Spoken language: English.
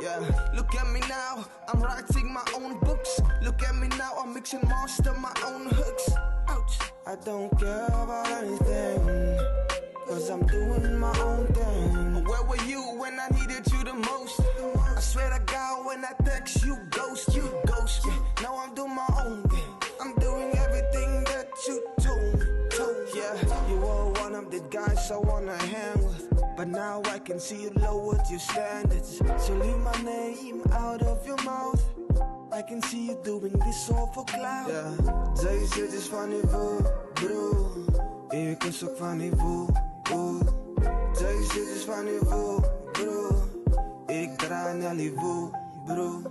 yeah. Look at me now, I'm writing my own books. Look at me now, I'm mixing master my own hooks. Ouch. I don't care about anything, cause I'm doing my own thing. Where were you when I needed you the most? I swear to God, when I text you ghost me. Now I'm doing my own thing. I'm doing everything that you told me. Yeah, you were one of the guys I wanna hang with, but now I can see you lowered your standards. So leave my name out of your mouth. I can see you doing this all for clout. Yeah, zij zit is van niveau, bro. Ik is ook van niveau, zij zit is van niveau, bro. Ik draai naar niveau, bro.